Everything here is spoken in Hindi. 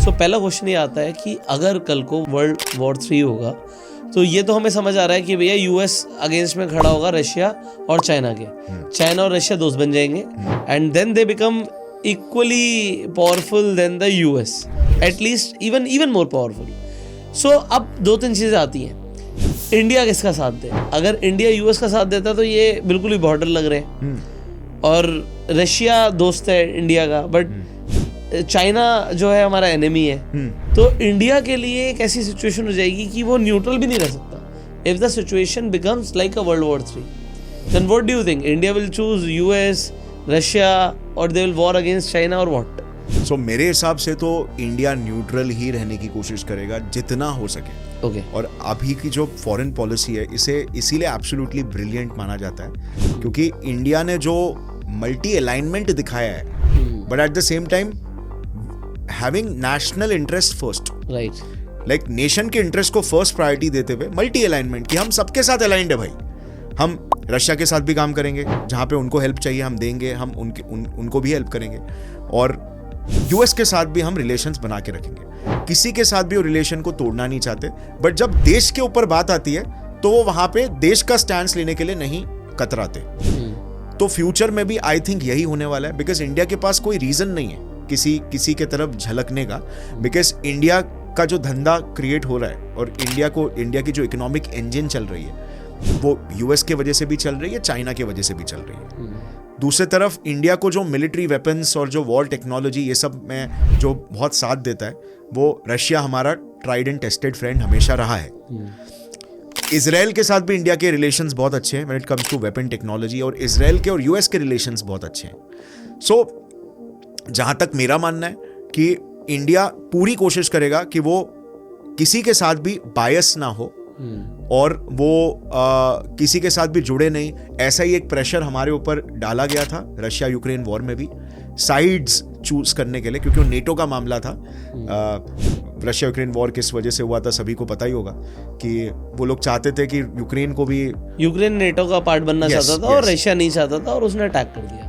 सो पहला क्वेश्चन ये आता है कि अगर कल को वर्ल्ड वॉर 3 होगा तो ये तो हमें समझ आ रहा है कि भैया यूएस अगेंस्ट में खड़ा होगा रशिया और चाइना के। चाइना और रशिया दोस्त बन जाएंगे and then they become equally powerful then the US, at least even more powerful. So अब 2-3 चीज़ें आती हैं। इंडिया किसका साथ दे? अगर इंडिया यूएस का साथ देता तो ये बिल्कुल ही बॉर्डर लग रहे हैं और रशिया दोस्त है इंडिया का, बट चाइना जो है हमारा एनिमी है। तो इंडिया के लिए एक ऐसी सिचुएशन हो जाएगी कि वो न्यूट्रल भी नहीं रह सकता। If the situation becomes like a world war 3, then what do you think? India will choose US, Russia, और they will war against China, और व्हाट? सो मेरे हिसाब से तो इंडिया न्यूट्रल ही रहने की कोशिश करेगा जितना हो सके। ओके। और अभी की जो फॉरेन पॉलिसी है इसे इसीलिए एब्सोल्युटली ब्रिलियंट माना जाता है क्योंकि इंडिया ने जो मल्टी अलाइनमेंट दिखाया है, but at the same time having national interest first, right, like nation के इंटरेस्ट को फर्स्ट प्रायोरिटी देते हुए मल्टी अलाइनमेंट कि हम सबके साथ अलाइंड है भाई। हम रशिया के साथ भी काम करेंगे, जहां पे उनको हेल्प चाहिए हम देंगे, हम उनको भी हेल्प करेंगे, और यूएस के साथ भी हम रिलेशंस बना के रखेंगे। किसी के साथ भी वो रिलेशन को तोड़ना नहीं चाहते, बट जब देश के ऊपर बात आती है तो वो वहां पे देश का स्टैंड लेने के लिए नहीं कतराते। तो फ्यूचर में भी आई थिंक यही होने वाला है, बिकॉज इंडिया के पास कोई रीजन नहीं है किसी के तरफ झलकने का, बिकॉज इंडिया का जो धंधा क्रिएट हो रहा है और इंडिया की जो इकोनॉमिक इंजन चल रही है वो यूएस के वजह से भी चल रही है, चाइना के वजह से भी चल रही है। दूसरे तरफ इंडिया को जो मिलिट्री वेपन्स और जो वॉर टेक्नोलॉजी ये सब में जो बहुत साथ देता है वो रशिया हमारा ट्राइड एंड टेस्टेड फ्रेंड हमेशा रहा है। इजराइल के साथ भी इंडिया के रिलेशंस बहुत अच्छे हैं when it comes to weapon technology, और इजराइल के और यूएस के रिलेशंस बहुत अच्छे हैं। सो जहां तक मेरा मानना है कि इंडिया पूरी कोशिश करेगा कि वो किसी के साथ भी बायस ना हो और वो किसी के साथ भी जुड़े नहीं। ऐसा ही एक प्रेशर हमारे ऊपर डाला गया था रशिया यूक्रेन वॉर में भी, साइड्स चूज करने के लिए, क्योंकि वो नेटो का मामला था। रशिया यूक्रेन वॉर किस वजह से हुआ था सभी को पता ही होगा कि वो लोग चाहते थे कि यूक्रेन नेटो का पार्ट बनना चाहता था और रशिया नहीं चाहता था और उसने अटैक कर दिया।